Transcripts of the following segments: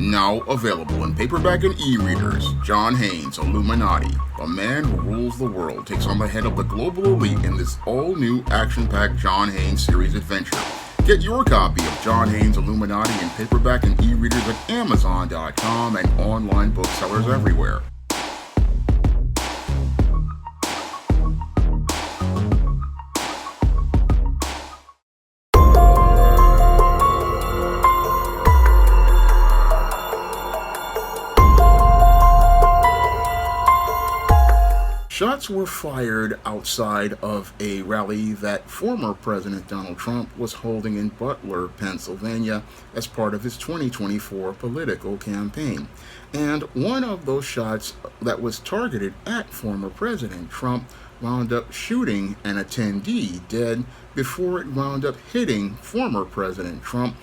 Now available in paperback and e-readers, John Haynes' Illuminati, the man who rules the world, takes on the head of the global elite in this all-new action-packed John Haynes series adventure. Get your copy of John Haynes' Illuminati in paperback and e-readers at Amazon.com and online booksellers everywhere. Shots were fired outside of a rally that former President Donald Trump was holding in Butler, Pennsylvania, as part of his 2024 political campaign. And one of those shots that was targeted at former President Trump wound up shooting an attendee dead before it wound up hitting former President Trump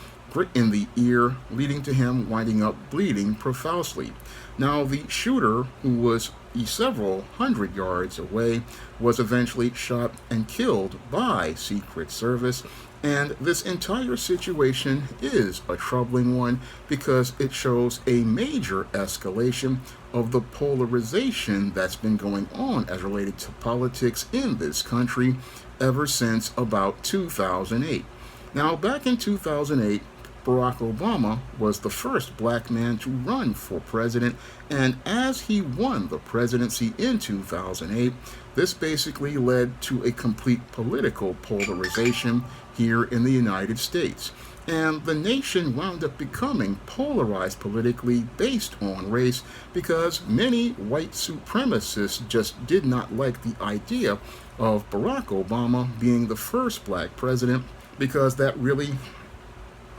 in the ear, leading to him winding up bleeding profusely. Now, the shooter, who was several hundred yards away, was eventually shot and killed by Secret Service. And this entire situation is a troubling one because it shows a major escalation of the polarization that's been going on as related to politics in this country ever since about 2008. Now, back in 2008, Barack Obama was the first black man to run for president, and as he won the presidency in 2008, this basically led to a complete political polarization here in the United States. And the nation wound up becoming polarized politically based on race because many white supremacists just did not like the idea of Barack Obama being the first black president, because that really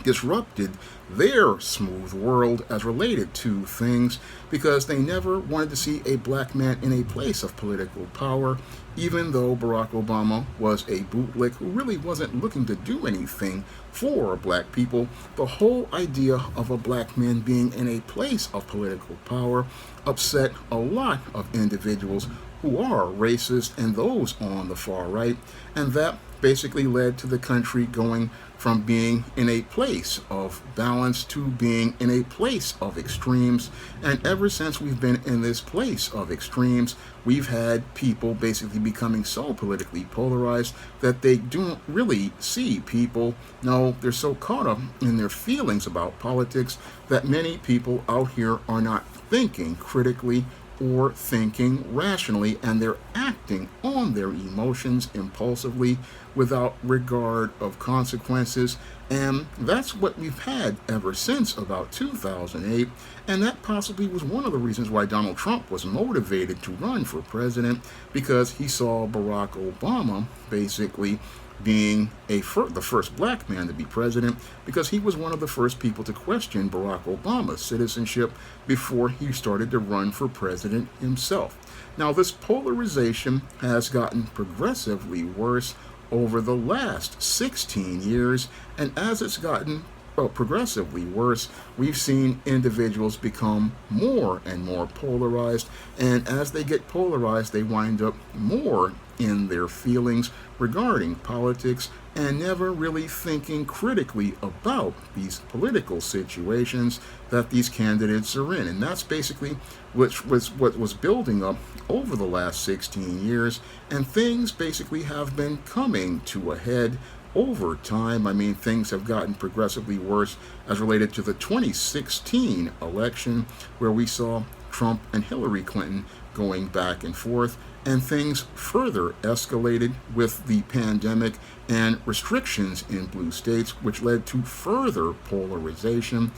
disrupted their smooth world as related to things, because they never wanted to see a black man in a place of political power, even though Barack Obama was a bootlick who really wasn't looking to do anything for black people. The whole idea of a black man being in a place of political power upset a lot of individuals who are racist and those on the far right, and that basically led to the country going from being in a place of balance to being in a place of extremes. And ever since we've been in this place of extremes, we've had people basically becoming so politically polarized that they don't really see people. No, they're so caught up in their feelings about politics that many people out here are not thinking critically or thinking rationally, and they're acting on their emotions impulsively without regard of consequences. And that's what we've had ever since about 2008, and that possibly was one of the reasons why Donald Trump was motivated to run for president, because he saw Barack Obama basically being the first black man to be president, because he was one of the first people to question Barack Obama's citizenship before he started to run for president himself. Now, this polarization has gotten progressively worse over the last 16 years, and as it's gotten progressively worse, we've seen individuals become more and more polarized, and as they get polarized, they wind up more in their feelings regarding politics and never really thinking critically about these political situations that these candidates are in. And that's basically what was building up over the last 16 years, and things basically have been coming to a head over time. I mean, things have gotten progressively worse as related to the 2016 election, where we saw Trump and Hillary Clinton going back and forth, and things further escalated with the pandemic and restrictions in blue states, which led to further polarization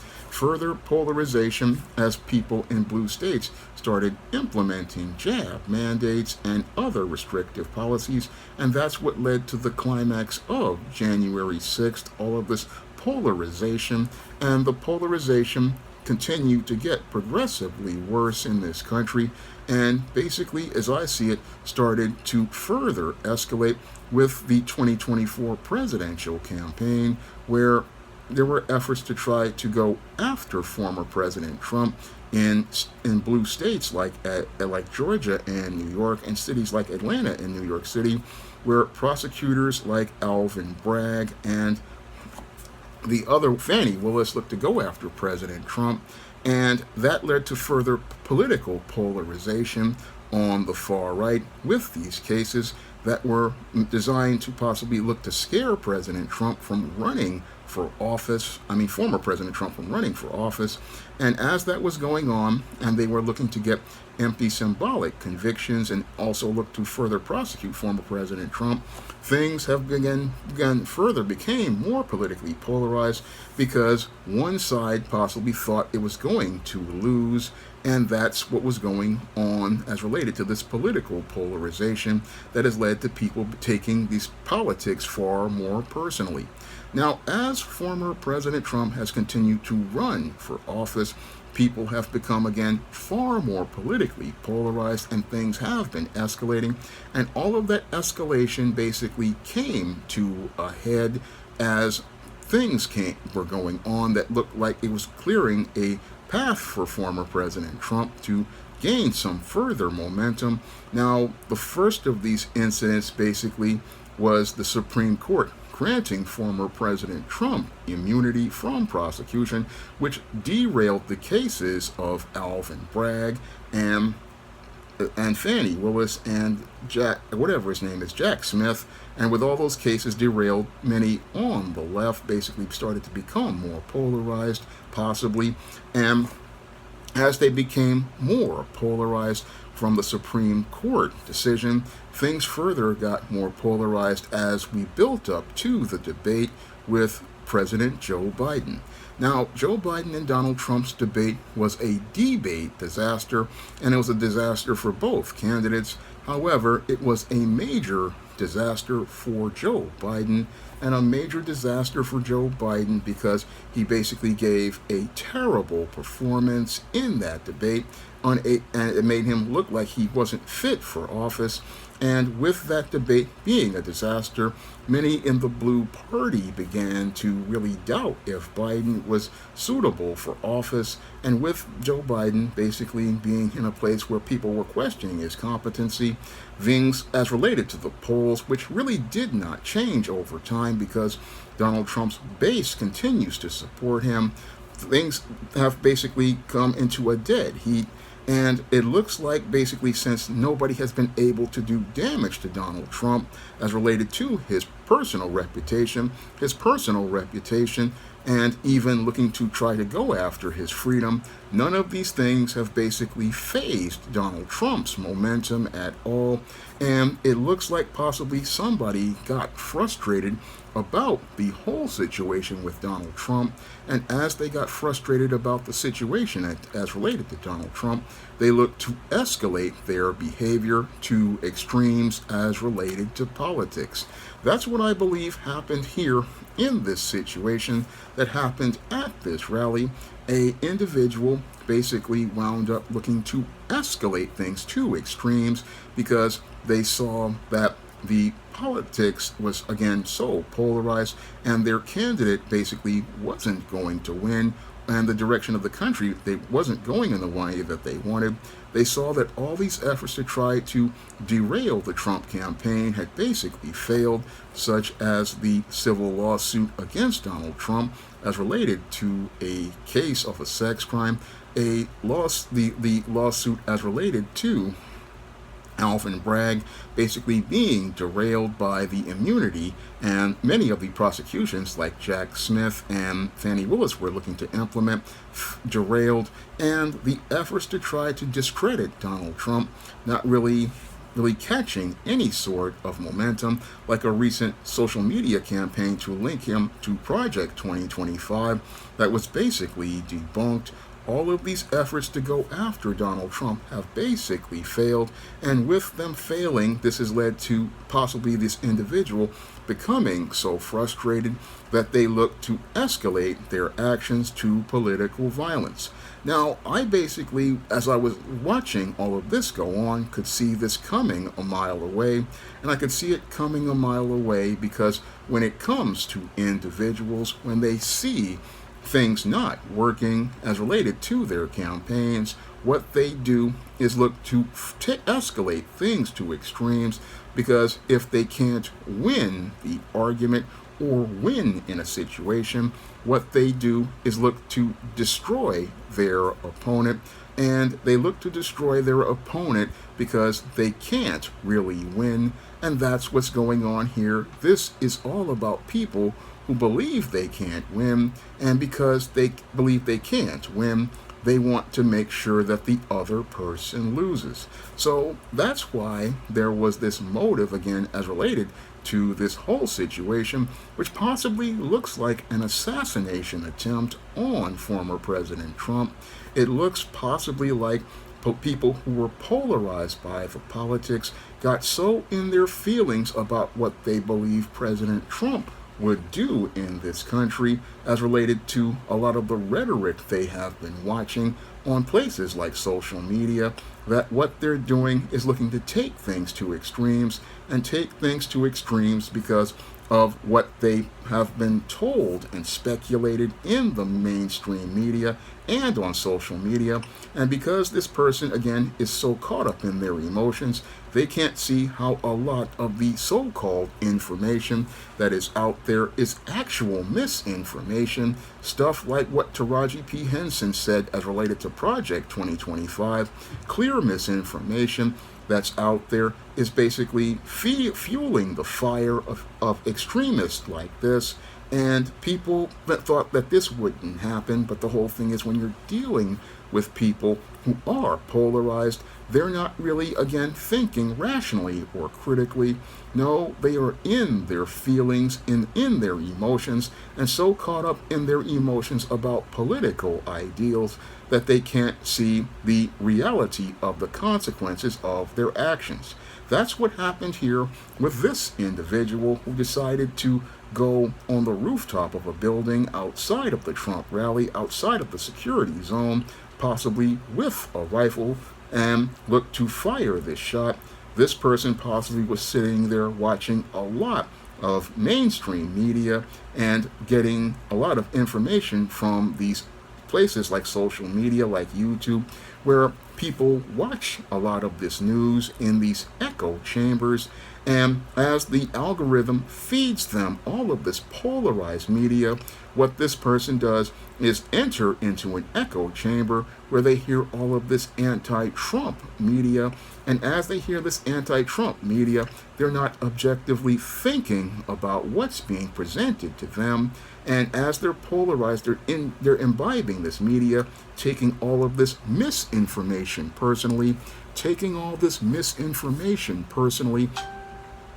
as people in blue states started implementing jab mandates and other restrictive policies. And that's what led to the climax of January 6th, all of this polarization. And the polarization continued to get progressively worse in this country, and basically, as I see it, started to further escalate with the 2024 presidential campaign, where there were efforts to try to go after former President Trump in blue states like Georgia and New York, and cities like Atlanta and New York City, where prosecutors like Alvin Bragg and The other, Fannie Willis, looked to go after President Trump, and that led to further political polarization on the far right with these cases that were designed to possibly look to scare President Trump from running for office. I mean, former President Trump from running for office. And as that was going on, and they were looking to get empty symbolic convictions and also look to further prosecute former President Trump, things have became more politically polarized because one side possibly thought it was going to lose, and that's what was going on as related to this political polarization that has led to people taking these politics far more personally. Now, as former President Trump has continued to run for office, people have become again far more politically polarized, and things have been escalating. And all of that escalation basically came to a head as were going on that looked like it was clearing a path for former President Trump to gain some further momentum. Now, the first of these incidents basically was the Supreme Court granting former President Trump immunity from prosecution, which derailed the cases of Alvin Bragg and Fannie Willis and Jack Smith, and with all those cases derailed, many on the left basically started to become more polarized, possibly, and as they became more polarized from the Supreme Court decision, things further got more polarized as we built up to the debate with President Joe Biden. Now, Joe Biden and Donald Trump's debate was a debate disaster, and it was a disaster for both candidates. However, it was a major disaster for Joe Biden, and a major disaster for Joe Biden because he basically gave a terrible performance in that debate, and it made him look like he wasn't fit for office. And with that debate being a disaster, many in the Blue Party began to really doubt if Biden was suitable for office. And with Joe Biden basically being in a place where people were questioning his competency, things as related to the polls, which really did not change over time because Donald Trump's base continues to support him, things have basically come into a dead heat. And it looks like basically since nobody has been able to do damage to Donald Trump as related to his personal reputation, and even looking to try to go after his freedom, none of these things have basically phased Donald Trump's momentum at all. And it looks like possibly somebody got frustrated about the whole situation with Donald Trump, and as they got frustrated about the situation as related to Donald Trump, they looked to escalate their behavior to extremes as related to politics. That's what I believe happened here in this situation that happened at this rally. A individual basically wound up looking to escalate things to extremes because they saw that the politics was again so polarized and their candidate basically wasn't going to win, and the direction of the country, they wasn't going in the way that they wanted. They saw that all these efforts to try to derail the Trump campaign had basically failed, such as the civil lawsuit against Donald Trump as related to a case of a sex crime, the lawsuit as related to Alvin Bragg basically being derailed by the immunity, and many of the prosecutions like Jack Smith and Fannie Willis were looking to implement derailed, and the efforts to try to discredit Donald Trump not really catching any sort of momentum, like a recent social media campaign to link him to Project 2025 that was basically debunked. All of these efforts to go after Donald Trump have basically failed, and with them failing, this has led to possibly this individual becoming so frustrated that they look to escalate their actions to political violence. Now, I basically, as I was watching all of this go on, could see this coming a mile away, and I could see it coming a mile away because when it comes to individuals, when they see things not working as related to their campaigns, what they do is look to escalate things to extremes, because if they can't win the argument or win in a situation, what they do is look to destroy their opponent. And they look to destroy their opponent because they can't really win. And that's what's going on here. This is all about people who believe they can't win. And because they believe they can't win, they want to make sure that the other person loses. So that's why there was this motive, again, as related to this whole situation, which possibly looks like an assassination attempt on former President Trump. It looks possibly like people who were polarized by the politics got so in their feelings about what they believe President Trump would do in this country as related to a lot of the rhetoric they have been watching on places like social media, that what they're doing is looking to take things to extremes and take things to extremes because of what they have been told and speculated in the mainstream media and on social media. And because this person, again, is so caught up in their emotions, they can't see how a lot of the so-called information that is out there is actual misinformation. Stuff like what Taraji P. Henson said as related to Project 2025, clear misinformation that's out there is basically fueling the fire of extremists like this. And people that thought that this wouldn't happen, but the whole thing is when you're dealing with people who are polarized, they're not really, again, thinking rationally or critically. No, they are in their feelings, in their emotions, and so caught up in their emotions about political ideals that they can't see the reality of the consequences of their actions. That's what happened here with this individual who decided to go on the rooftop of a building outside of the Trump rally, outside of the security zone, possibly with a rifle, and look to fire this shot. This person possibly was sitting there watching a lot of mainstream media and getting a lot of information from these places like social media, like YouTube, where people watch a lot of this news in these echo chambers. And as the algorithm feeds them all of this polarized media, what this person does is enter into an echo chamber where they hear all of this anti-Trump media. And as they hear this anti-Trump media, they're not objectively thinking about what's being presented to them. And as they're polarized, they're imbibing this media, taking all of this misinformation personally,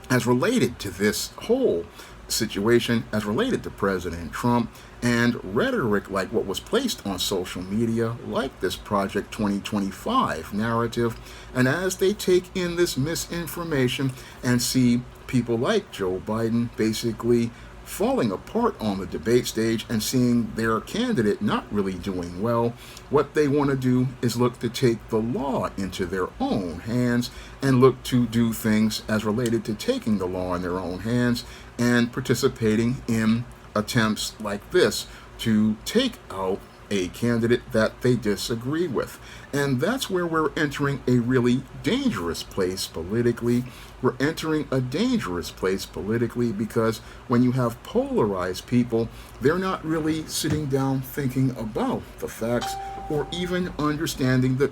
as related to this whole situation, as related to President Trump, and rhetoric like what was placed on social media, like this Project 2025 narrative. And as they take in this misinformation and see people like Joe Biden basically falling apart on the debate stage and seeing their candidate not really doing well, what they want to do is look to take the law into their own hands and look to do things as related to taking the law in their own hands and participating in attempts like this to take out a candidate that they disagree with. And that's where we're entering a really dangerous place politically. We're entering a dangerous place politically because when you have polarized people, they're not really sitting down thinking about the facts or even understanding the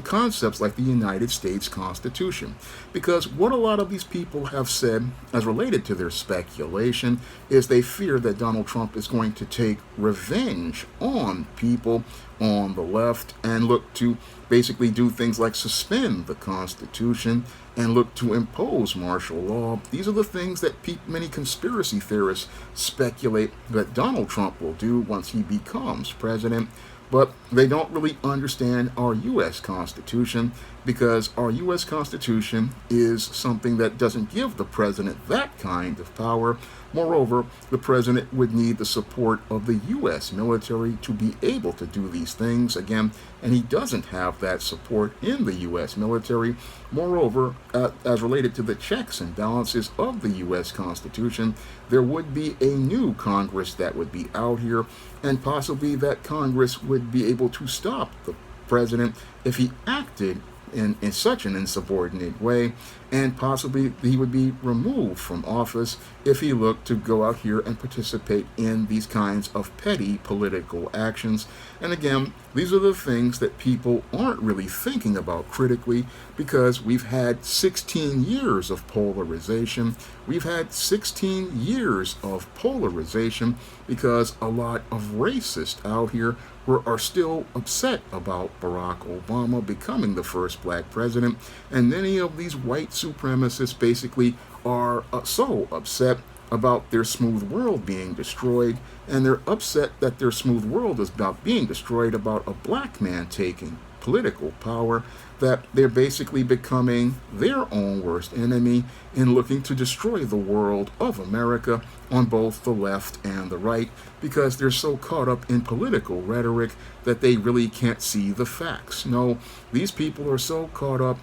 concepts like the United States Constitution. Because what a lot of these people have said as related to their speculation is they fear that Donald Trump is going to take revenge on people on the left and look to basically do things like suspend the Constitution and look to impose martial law. These are the things that many conspiracy theorists speculate that Donald Trump will do once he becomes president. But they don't really understand our U.S. Constitution because our U.S. Constitution is something that doesn't give the president that kind of power. Moreover, the president would need the support of the U.S. military to be able to do these things again, and he doesn't have that support in the U.S. military. Moreover, as related to the checks and balances of the U.S. Constitution, there would be a new Congress that would be out here, and possibly that Congress would be able to stop the president if he acted in such an insubordinate way, and possibly he would be removed from office if he looked to go out here and participate in these kinds of petty political actions. And again, these are the things that people aren't really thinking about critically, because we've had 16 years of polarization. We've had 16 years of polarization because a lot of racists out here are still upset about Barack Obama becoming the first black president, and many of these white supremacists basically are so upset about their smooth world being destroyed, and they're upset that their smooth world is about being destroyed about a black man taking political power, that they're basically becoming their own worst enemy in looking to destroy the world of America on both the left and the right, because they're so caught up in political rhetoric that they really can't see the facts. No, these people are so caught up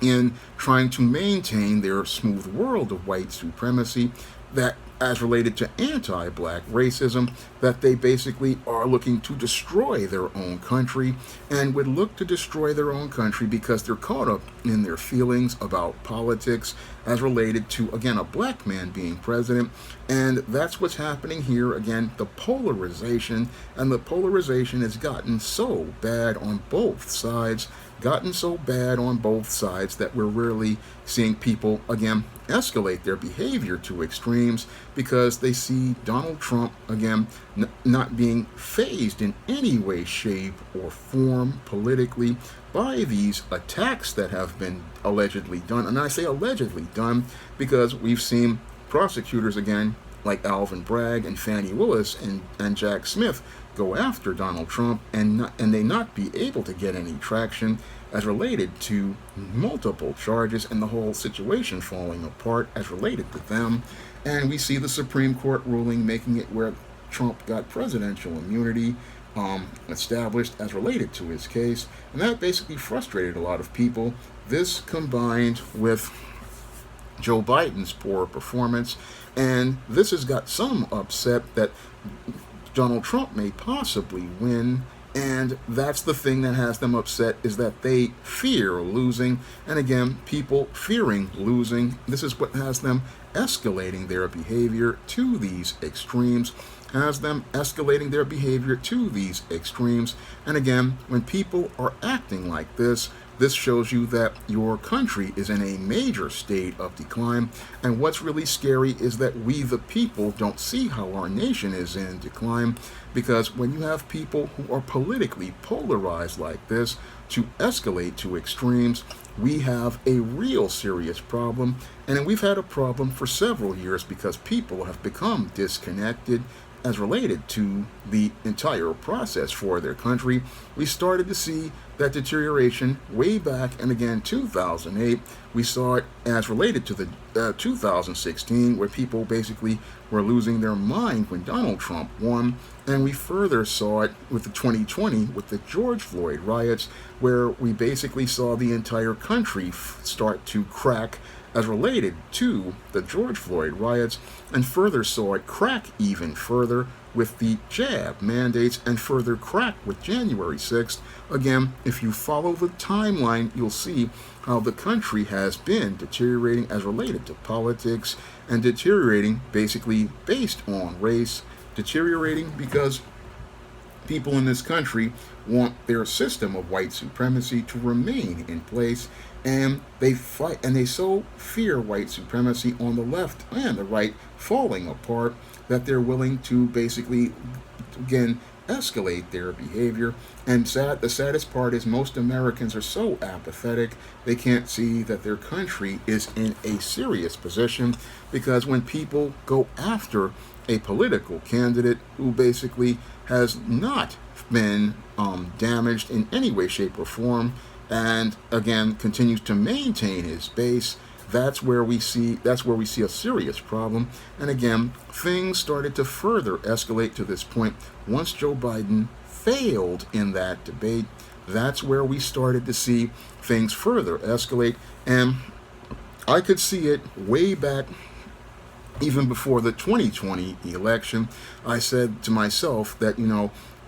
in trying to maintain their smooth world of white supremacy, that as related to anti-black racism, that they basically are looking to destroy their own country, and would look to destroy their own country because they're caught up in their feelings about politics as related to, again, a black man being president. And that's what's happening here. Again, the polarization, and the polarization has gotten so bad on both sides, that we're really seeing people, again, escalate their behavior to extremes, because they see Donald Trump, again, not being fazed in any way, shape, or form politically by these attacks that have been allegedly done. And I say allegedly done because we've seen prosecutors, again, like Alvin Bragg and Fannie Willis and Jack Smith, go after Donald Trump, and they not be able to get any traction as related to multiple charges, and the whole situation falling apart as related to them. And we see the Supreme Court ruling making it where Trump got presidential immunity established as related to his case, and that basically frustrated a lot of people. This combined with Joe Biden's poor performance, and this has got some upset that Donald Trump may possibly win. And that's the thing that has them upset, is that they fear losing. And again, people fearing losing, this is what has them escalating their behavior to these extremes. And again, when people are acting like this shows you that your country is in a major state of decline. And what's really scary is that we, the people, don't see how our nation is in decline. Because when you have people who are politically polarized like this to escalate to extremes, we have a real serious problem. And we've had a problem for several years because people have become disconnected as related to the entire process for their country. We started to see that deterioration way back, and again, 2008. We saw it as related to the 2016, where people basically were losing their mind when Donald Trump won. And we further saw it with the 2020, with the George Floyd riots, where we basically saw the entire country start to crack as related to the George Floyd riots, and further saw it crack even further with the jab mandates, and further crack with January 6th. Again, if you follow the timeline, you'll see how the country has been deteriorating as related to politics, and deteriorating basically based on race, deteriorating because people in this country want their system of white supremacy to remain in place, and they fight, and they so fear white supremacy on the left and the right falling apart, that they're willing to basically, again, escalate their behavior. And the saddest part is most Americans are so apathetic, they can't see that their country is in a serious position, because when people go after a political candidate who basically has not been damaged in any way, shape, or form, and again continues to maintain his base, that's where we see a serious problem. And again, things started to further escalate to this point once Joe Biden failed in that debate. That's where we started to see things further escalate, and I could see it way back. Even before the 2020 election, I said to myself that,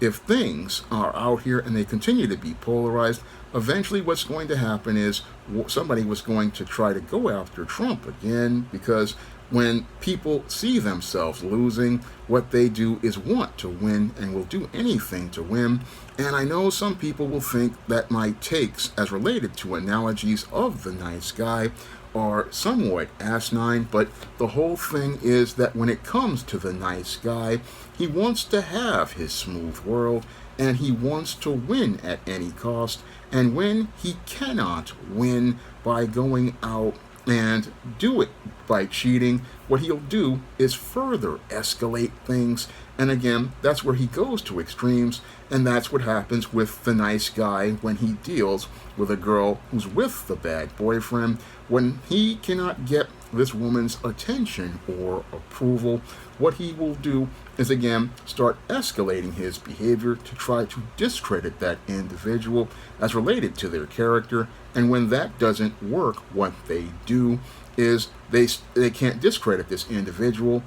if things are out here and they continue to be polarized, eventually what's going to happen is somebody was going to try to go after Trump again, because when people see themselves losing, what they do is want to win and will do anything to win. And I know some people will think that my takes as related to analogies of the nice guy are somewhat asinine, but the whole thing is that when it comes to the nice guy, he wants to have his smooth world and he wants to win at any cost. And when he cannot win by going out and do it by cheating, what he'll do is further escalate things. And again, that's where he goes to extremes, and that's what happens with the nice guy when he deals with a girl who's with the bad boyfriend. When he cannot get this woman's attention or approval, what he will do is again start escalating his behavior to try to discredit that individual as related to their character. And when that doesn't work, what they do is they can't discredit this individual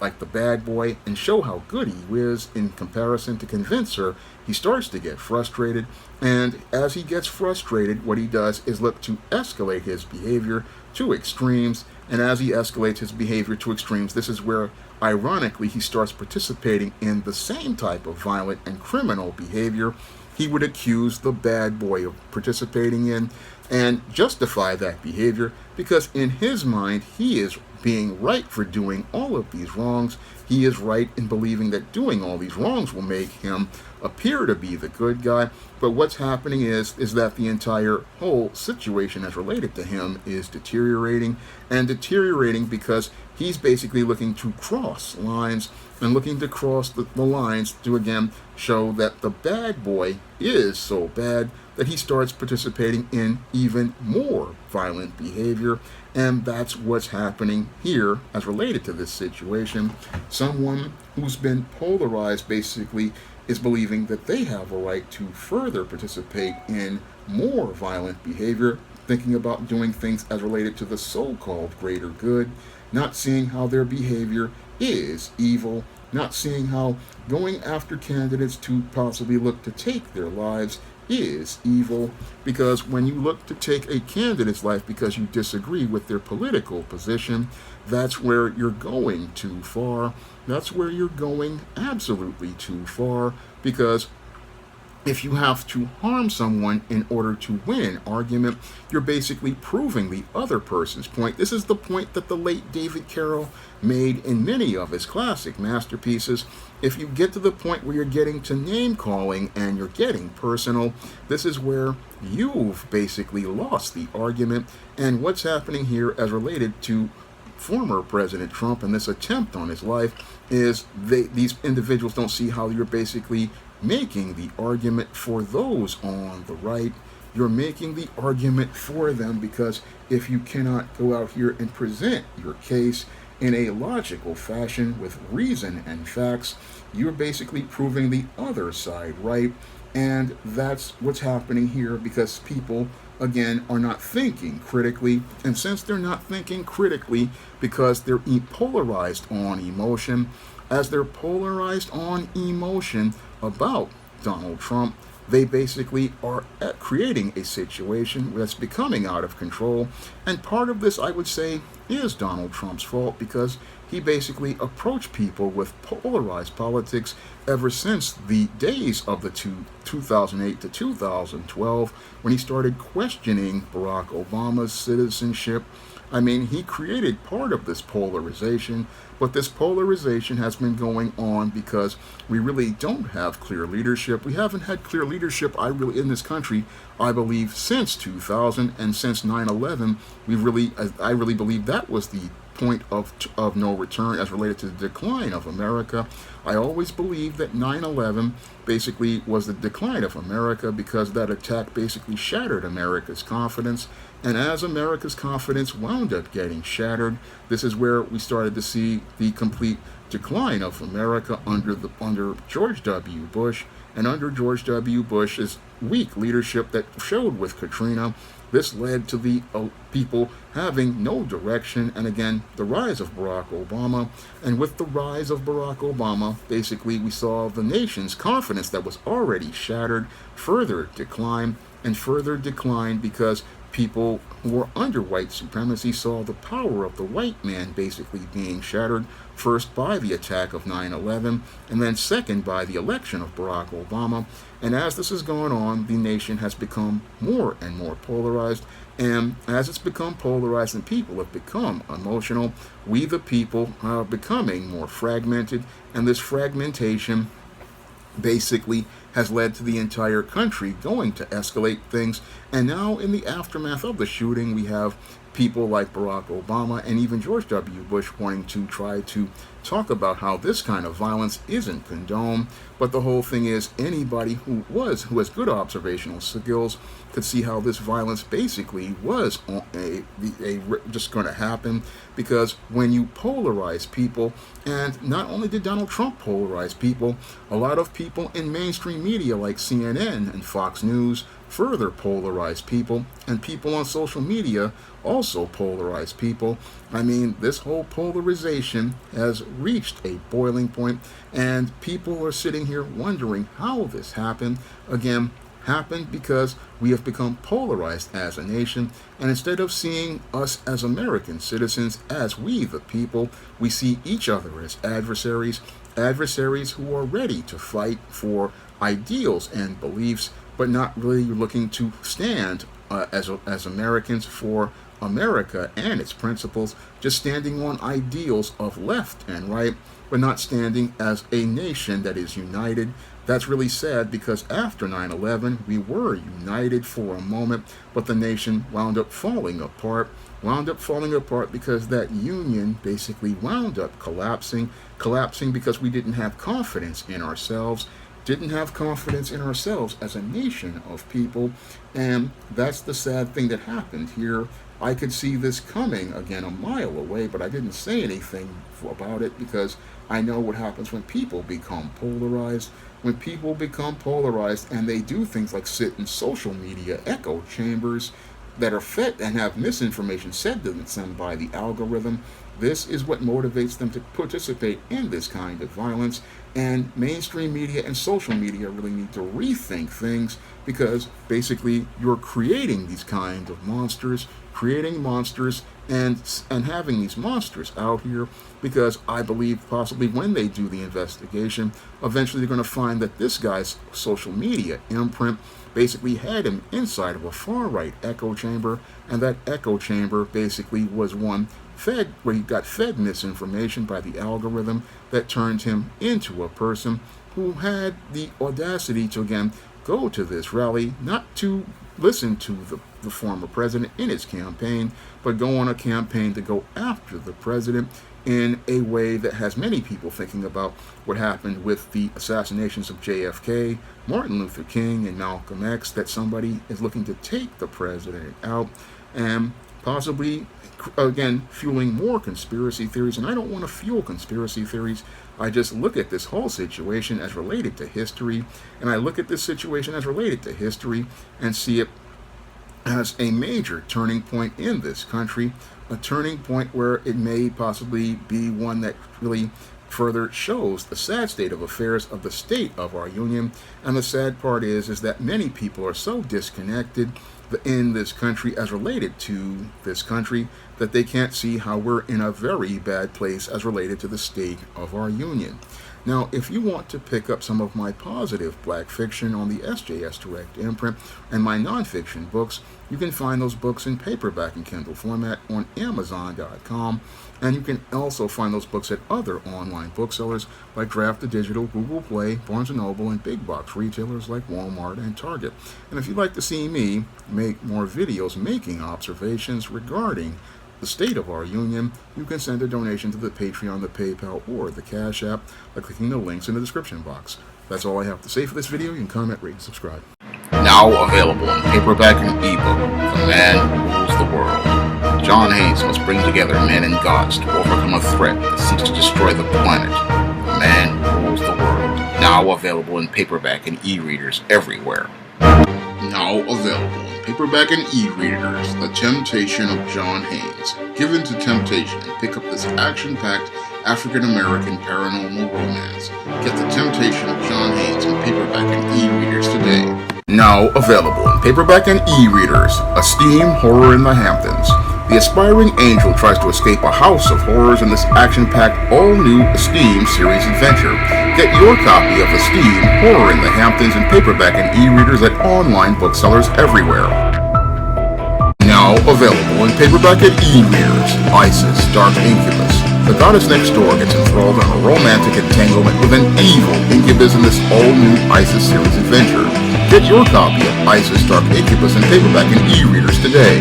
like the bad boy and show how good he is in comparison to convince her. He starts to get frustrated, and as he gets frustrated, what he does is look to escalate his behavior to extremes. And as he escalates his behavior to extremes, this is where ironically he starts participating in the same type of violent and criminal behavior he would accuse the bad boy of participating in, and justify that behavior because in his mind he is being right for doing all of these wrongs. He is right in believing that doing all these wrongs will make him appear to be the good guy. But what's happening is that the entire whole situation as related to him is deteriorating, and deteriorating because he's basically looking to cross lines and looking to cross the lines to again show that the bad boy is so bad that he starts participating in even more violent behavior. And that's what's happening here as related to this situation. Someone who's been polarized basically is believing that they have a right to further participate in more violent behavior, thinking about doing things as related to the so-called greater good, not seeing how their behavior is evil, not seeing how going after candidates to possibly look to take their lives is evil, because when you look to take a candidate's life because you disagree with their political position, that's where you're going too far. That's where you're going absolutely too far, because if you have to harm someone in order to win an argument, you're basically proving the other person's point. This is the point that the late David Carroll made in many of his classic masterpieces. If you get to the point where you're getting to name calling and you're getting personal, this is where you've basically lost the argument. And what's happening here as related to former President Trump and this attempt on his life is these individuals don't see how you're basically making the argument for those on the right. You're making the argument for them, because if you cannot go out here and present your case in a logical fashion with reason and facts, you're basically proving the other side right. And that's what's happening here, because people again are not thinking critically. And since they're not thinking critically because they're polarized on emotion, as they're polarized on emotion about Donald Trump, they basically are creating a situation that's becoming out of control. And part of this, I would say, is Donald Trump's fault, because he basically approached people with polarized politics ever since the days of the 2008 to 2012, when he started questioning Barack Obama's citizenship. I mean, he created part of this polarization, but this polarization has been going on because we really don't have clear leadership. We haven't had clear leadership, in this country, I believe, since 2000 and since 9/11. I really believe that was the point of no return as related to the decline of America. I always believed that 9/11 basically was the decline of America, because that attack basically shattered America's confidence. And as America's confidence wound up getting shattered, this is where we started to see the complete decline of America under George W. Bush. And under George W. Bush's weak leadership that showed with Katrina, this led to the people having no direction, and again, the rise of Barack Obama. And with the rise of Barack Obama, basically we saw the nation's confidence confidence that was already shattered further declined and further declined because people who were under white supremacy saw the power of the white man basically being shattered, first by the attack of 9/11 and then second by the election of Barack Obama. And as this has gone on, the nation has become more and more polarized. And as it's become polarized and people have become emotional, we the people are becoming more fragmented. And this fragmentation basically has led to the entire country going to escalate things. And now in the aftermath of the shooting, we have people like Barack Obama and even George W. Bush wanting to try to talk about how this kind of violence isn't condoned. But the whole thing is, anybody who has good observational skills could see how this violence basically was just going to happen, because when you polarize people, and not only did Donald Trump polarize people, a lot of people in mainstream media like CNN and Fox News further polarize people, and people on social media also polarize people. I mean, this whole polarization has reached a boiling point, and people are sitting here wondering how this happened. Again, happened because we have become polarized as a nation, and instead of seeing us as American citizens, as we the people, we see each other as adversaries who are ready to fight for ideals and beliefs, but not really looking to stand as Americans for America and its principles, just standing on ideals of left and right, but not standing as a nation that is united. That's really sad, because after 9/11, we were united for a moment, but the nation wound up falling apart because that union basically wound up collapsing because we didn't have confidence in ourselves as a nation of people. And that's the sad thing that happened here. I could see this coming again a mile away, but I didn't say anything about it because I know what happens when people become polarized. When people become polarized and they do things like sit in social media echo chambers that are fed and have misinformation said to them by the algorithm, this is what motivates them to participate in this kind of violence. And mainstream media and social media really need to rethink things, because basically you're creating these kind of monsters, and having these monsters out here, because I believe possibly when they do the investigation, eventually they're going to find that this guy's social media imprint basically had him inside of a far-right echo chamber, and that echo chamber basically was one where he got fed misinformation by the algorithm that turned him into a person who had the audacity to again go to this rally, not to listen to the former president in his campaign, but go on a campaign to go after the president in a way that has many people thinking about what happened with the assassinations of JFK, Martin Luther King, and Malcolm X, that somebody is looking to take the president out, and possibly, again, fueling more conspiracy theories. And I don't want to fuel conspiracy theories. I just look at this whole situation as related to history, and I look at this situation as related to history and see it as a major turning point in this country, a turning point where it may possibly be one that really further shows the sad state of affairs of the state of our union. And the sad part is that many people are so disconnected in this country as related to this country that they can't see how we're in a very bad place as related to the state of our union. Now, if you want to pick up some of my positive black fiction on the SJS Direct imprint and my nonfiction books, you can find those books in paperback and Kindle format on Amazon.com, and you can also find those books at other online booksellers like Draft the Digital, Google Play, Barnes & Noble, and big box retailers like Walmart and Target. And if you'd like to see me make more videos making observations regarding the state of our union, you can send a donation to the Patreon, the PayPal, or the Cash App by clicking the links in the description box. That's all I have to say for this video. You can comment, rate, and subscribe. Now available in paperback and ebook, The Man Who Rules the World. John Haynes must bring together men and gods to overcome a threat that seeks to destroy the planet. The Man Who Rules the World. Now available in paperback and e-readers everywhere. Now available in paperback and e-readers, The Temptation of John Haynes. Give in to temptation and pick up this action-packed African-American paranormal romance. Get The Temptation of John Haynes in paperback and e-readers today. Now available in paperback and e-readers. A steam horror in the Hamptons. The aspiring angel tries to escape a house of horrors in this action-packed, all-new Esteem series adventure. Get your copy of Esteem Horror in the Hamptons in paperback and e-readers at online booksellers everywhere. Now available in paperback and e-readers. Isis, Dark Incubus. The goddess next door gets enthralled in a romantic entanglement with an evil incubus in this all-new Isis series adventure. Get your copy of Isis, Dark Incubus in paperback and e-readers today.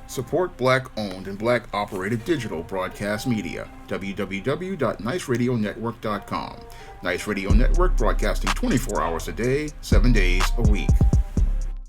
Support Black-owned and Black-operated digital broadcast media. www.niceradionetwork.com. Nice Radio Network, broadcasting 24 hours a day, 7 days a week.